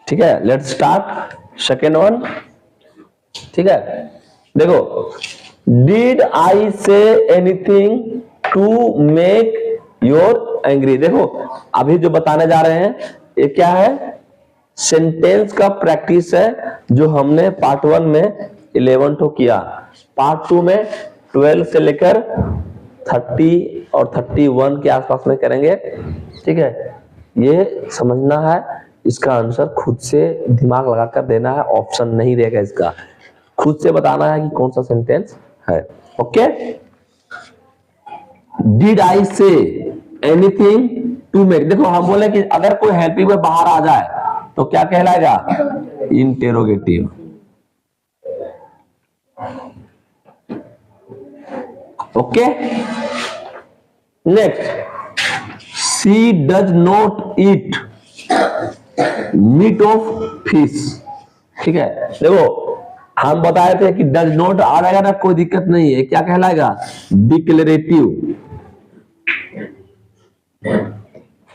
ठीक है, let's start second one. ठीक है, देखो, did I say anything to make your angry. देखो अभी जो बताने जा रहे हैं ये क्या है, सेंटेंस का प्रैक्टिस है जो हमने पार्ट 1 में 11 तो किया, पार्ट 2 में 12 से लेकर 30 और 31 के आसपास में करेंगे। ठीक है, ये समझना है, इसका आंसर खुद से दिमाग लगाकर देना है, ऑप्शन नहीं रहेगा इसका, खुद से बताना है कि कौन सा सेंटेंस है। Okay, did I say anything to make. देखो हम बोले कि अगर कोई हेल्पिंग में बाहर आ जाए तो क्या कहलाएगा, interrogative. Okay, next, she does not eat meat of fish. ठीक है, देखो हम बताए थे कि डज नॉट आ जाएगा ना, कोई दिक्कत नहीं है, क्या कहलाएगा, डिक्लेरेटिव।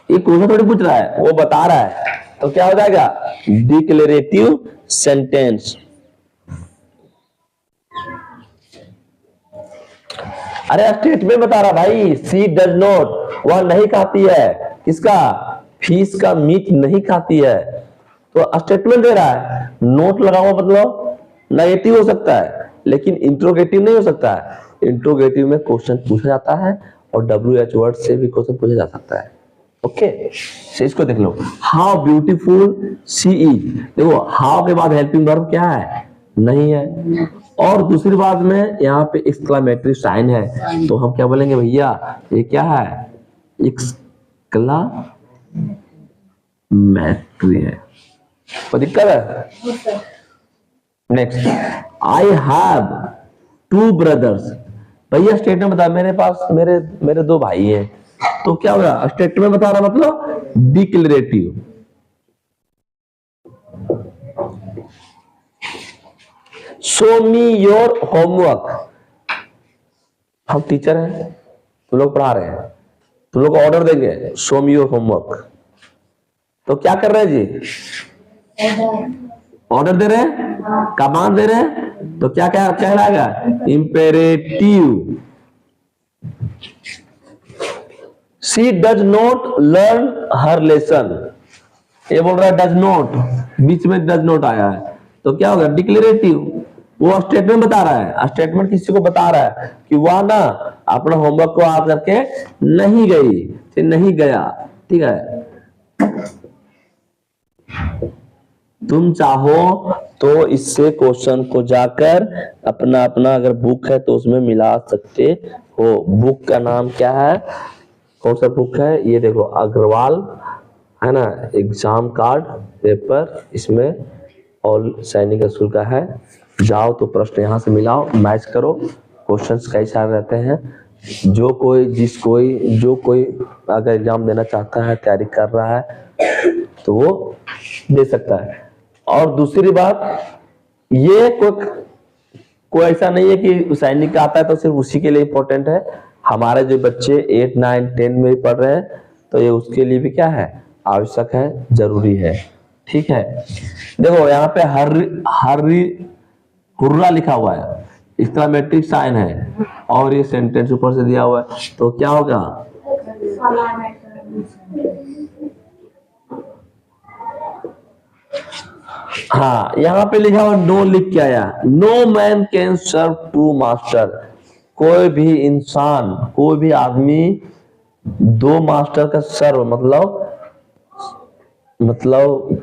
ये क्वेश्चन थोड़ी पूछ रहा है, वो बता रहा है, तो क्या हो जाएगा, डिक्लेरेटिव सेंटेंस। अरे स्टेटमेंट बता रहा भाई, सी डज नॉट, वह नहीं खाती है, किसका, फिश का मीट नहीं खाती है, तो स्टेटमेंट दे रहा है। नोट लगा हुआ मतलब नेगेटिव हो सकता है लेकिन इंट्रोगेटिव नहीं हो सकता है। इंट्रोगेटिव में क्वेश्चन पूछा जाता है और WH वर्ड से भी क्वेश्चन पूछा जा सकता है। ओके, इसको देख लो, हाउ ब्यूटीफुल शी इज। देखो हाउ के बाद हेल्पिंग वर्ब क्या है, नहीं है, और दूसरी बात में यहाँ पे एक्सक्लामेटरी साइन है, तो हम क्या बोलेंगे भैया, ये क्या है, एक्सक्लामेटरी है, कोई दिक्कत है। Next, I have 2 brothers. भैया स्टेटमेंट बता, मेरे पास मेरे 2 भाई हैं, तो क्या होगा, स्टेटमेंट बता रहा मतलब declarative. Show me your homework. हम टीचर हैं, तुम लोग पढ़ा रहे हैं, तुम लोग को ऑर्डर देंगे, शो मी योर होमवर्क, तो क्या कर रहे हैं जी, ऑर्डर दे रहे हैं, कमांड दे रहे हैं, तो क्या क्या कहलाएगा, imperative. She does not learn her lesson. ये बोल रहा है डज नॉट, बीच में डज नॉट आया है, तो क्या होगा, डिक्लेरेटिव। वो स्टेटमेंट बता रहा है, स्टेटमेंट किसी को बता रहा है कि वह ना अपना होमवर्क को याद करके नहीं गई, फिर नहीं गया। ठीक है, तुम चाहो तो इससे क्वेश्चन को जाकर अपना अपना अगर बुक है तो उसमें मिला सकते हो। बुक का नाम क्या है, कौन सा बुक है, ये देखो अग्रवाल है ना, एग्जाम कार्ड पेपर, इसमें ऑल सैनिक स्कूल का है। जाओ तो प्रश्न यहाँ से मिलाओ, मैच करो, क्वेश्चंस कई सारे रहते हैं, जो कोई अगर एग्जाम देना चाहता है, तैयारी कर रहा है तो वो दे सकता है। और दूसरी बात, ये कोई ऐसा नहीं है कि सैनिक का आता है तो सिर्फ उसी के लिए इंपॉर्टेंट है, हमारे जो बच्चे 8, 9, 10 में पढ़ रहे हैं तो ये उसके लिए भी क्या है, आवश्यक है, जरूरी है। ठीक है, देखो यहाँ पे हुर्रा लिखा हुआ है, एक्सक्लेमेटरी साइन है, और ये सेंटेंस ऊपर से दिया हुआ है, तो क्या होगा, हाँ यहाँ पे लिखा हुआ नो लिख के आया, no man can serve 2 master. कोई भी इंसान, कोई भी आदमी 2 मास्टर का सर्व मतलब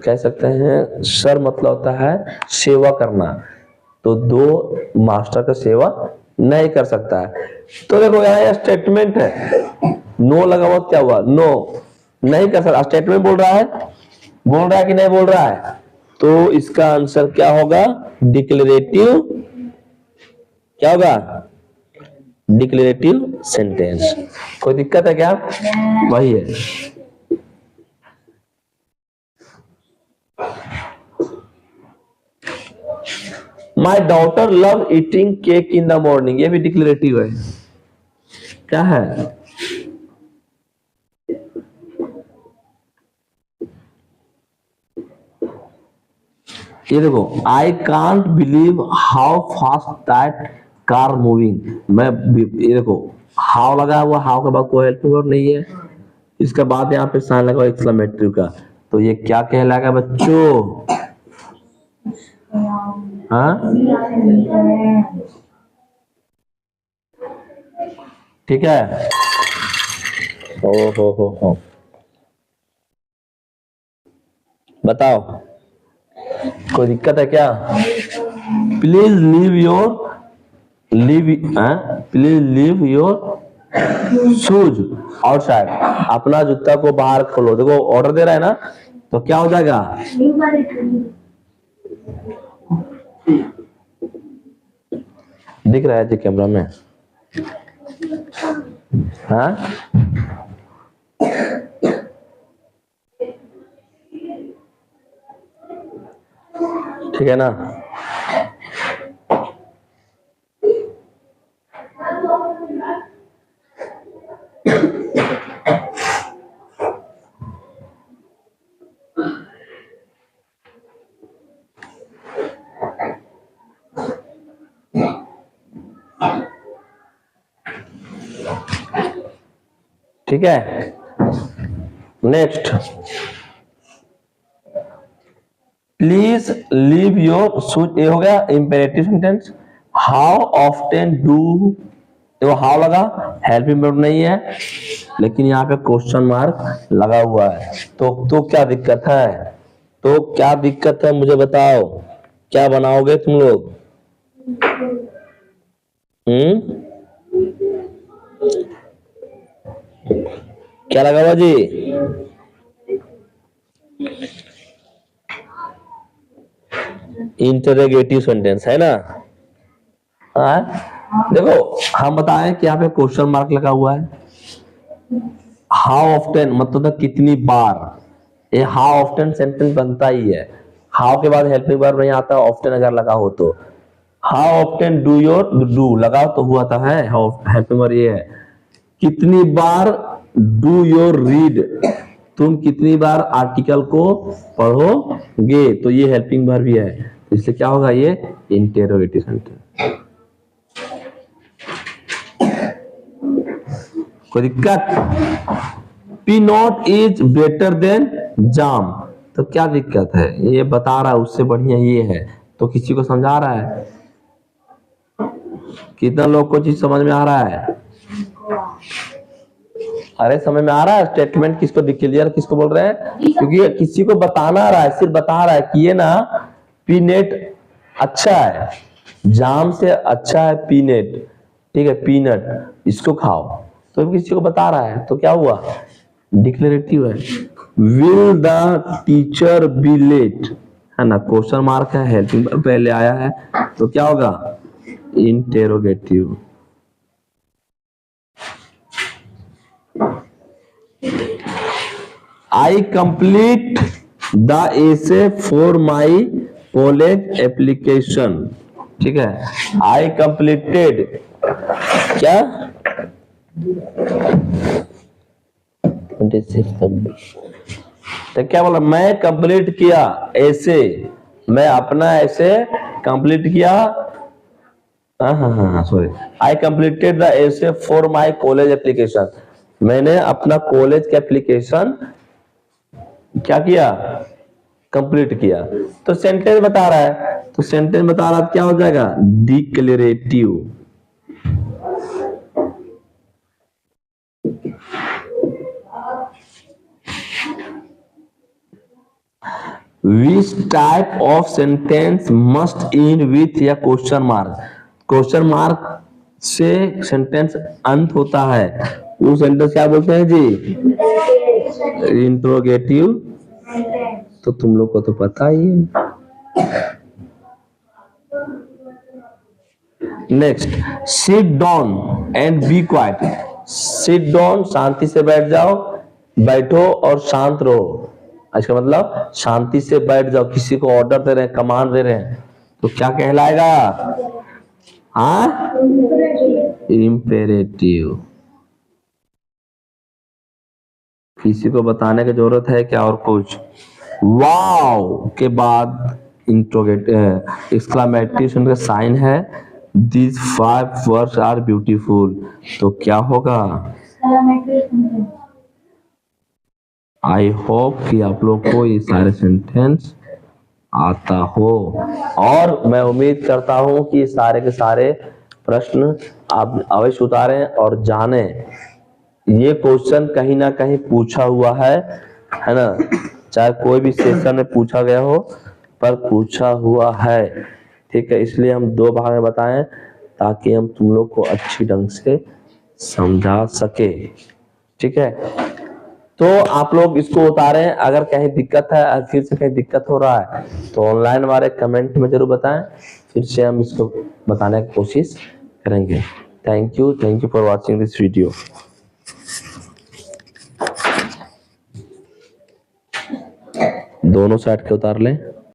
कह सकते हैं, सर्व मतलब होता है सेवा करना, तो 2 मास्टर का सेवा नहीं कर सकता है। तो देखो यहाँ स्टेटमेंट है, नो लगा हुआ, क्या हुआ, नो नहीं कर सकता, स्टेटमेंट बोल रहा है कि नहीं बोल रहा है, तो इसका आंसर क्या होगा, डिक्लेरेटिव, क्या होगा, डिक्लेरेटिव सेंटेंस। कोई दिक्कत है क्या, वही है। My daughter love eating cake in the morning, ये भी डिक्लेरेटिव है। क्या है? ये देखो, I can't believe how fast that car moving. ये देखो, हाउ लगा हुआ, हाउ के बाद कोई हेल्पिंग वर्ब नहीं है, इसके बाद यहाँ पे साइन लगा एक्सक्लेमेटरी का, तो ये क्या कहलाएगा बच्चों? हाँ, ठीक है। हो बताओ, कोई दिक्कत है क्या? Please leave your shoes outside. अपना जूता को बाहर खोलो। देखो ऑर्डर दे रहा है ना, तो क्या हो जाएगा? दिख रहा है जी कैमरा में? हाँ, ठीक है ना? ठीक है। Next, please leave your shoes. ये हो गया imperative sentence. How often do, देखो हाउ लगा, हेल्पिंग वर्ब नहीं है, लेकिन यहाँ पे क्वेश्चन मार्क लगा हुआ है, तो क्या दिक्कत है? तो क्या दिक्कत है मुझे बताओ, क्या बनाओगे तुम लोग? क्या लगा हुआ जी? इंटरोगेटिव सेंटेंस है ना? देखो हम बताएं कि यहाँ पे क्वेश्चन मार्क लगा हुआ है। हाउ ऑफ्टन मतलब कितनी बार, ये हाउ ऑफ्टन सेंटेंस बनता ही है। हाउ के बाद हेल्पिंग वर्ब नहीं आता, ऑफ्टन अगर लगा हो तो। How often do your, do लगा तो हुआ था है, हेल्पिंग वर्ब ये है। कितनी बार डू योर रीड, तुम कितनी बार आर्टिकल को पढ़ोगे, तो ये हेल्पिंग वर्ब भी है, इसलिए क्या होगा? ये इंटेरोगेटिव सेंटेंस। कोई दिक्कत? Peanut is better than jam, तो क्या दिक्कत है? ये बता रहा है उससे बढ़िया ये है, तो किसी को समझा रहा है? कितना लोग को चीज समझ में आ रहा है? अरे समझ में आ रहा है स्टेटमेंट किसको क्लियर किसको बोल रहे हैं? क्योंकि किसी को बताना रहा है, सिर्फ बता रहा है कि ये ना पीनेट अच्छा है, जाम से अच्छा है पीनेट, ठीक है, पीनट, इसको खाओ, तो किसी को बता रहा है, तो क्या हुआ? डिक्लेरेटिव है। Will the teacher be late, है ना, क्वेश्चन मार्क है, हेल्पिंग पहले आया है, तो क्या होगा? Interrogative. I complete the essay for my college application, ठीक है। I completed, क्या? तो क्या बोला? मैं कंप्लीट किया ऐसे, मैं अपना ऐसे कंप्लीट किया। हाँ सॉरी, आई कंप्लीटेड द ऐसे फॉर माई कॉलेज एप्लीकेशन, मैंने अपना कॉलेज का एप्लीकेशन क्या किया? कंप्लीट किया। तो सेंटेंस बता रहा है, तो सेंटेंस बता रहा है क्या हो जाएगा? Declarative. Which type of sentence must end with या क्वेश्चन मार्क? क्वेश्चन मार्क से सेंटेंस अंत होता है, वो सेंटेंस क्या बोलते हैं जी? इंट्रोगेटिव। तो तुम लोग को तो पता ही है। Next, sit down and be quiet. Sit down शांति से बैठ जाओ, बैठो और शांत रहो, इसका मतलब शांति से बैठ जाओ। किसी को ऑर्डर दे रहे हैं, कमांड दे रहे हैं, तो क्या कहलाएगा? हाँ, इम्पेरेटिव। किसी को बताने की जरूरत है क्या और कुछ? वाव के बाद इंट्रोगेट एक्सक्लेमेटरी का साइन है। These 5 words are beautiful, तो क्या होगा? आई होप कि आप लोग को ये सारे सेंटेंस आता हो और मैं उम्मीद करता हूं कि सारे के सारे प्रश्न आप अवश्य उतारें और जानें। ये क्वेश्चन कहीं ना कहीं पूछा हुआ है ना, चाहे कोई भी सेशन में पूछा गया हो पर पूछा हुआ है। ठीक है, इसलिए हम 2 भाग में बताएं ताकि हम तुम लोग को अच्छी ढंग से समझा सके। ठीक है, तो आप लोग इसको उतारें। अगर कहीं दिक्कत है, फिर से कहीं दिक्कत हो रहा है तो ऑनलाइन हमारे कमेंट में जरूर बताएं, फिर से हम इसको बताने की कोशिश करेंगे। Thank you for watching this video. दोनों साइड के उतार लें।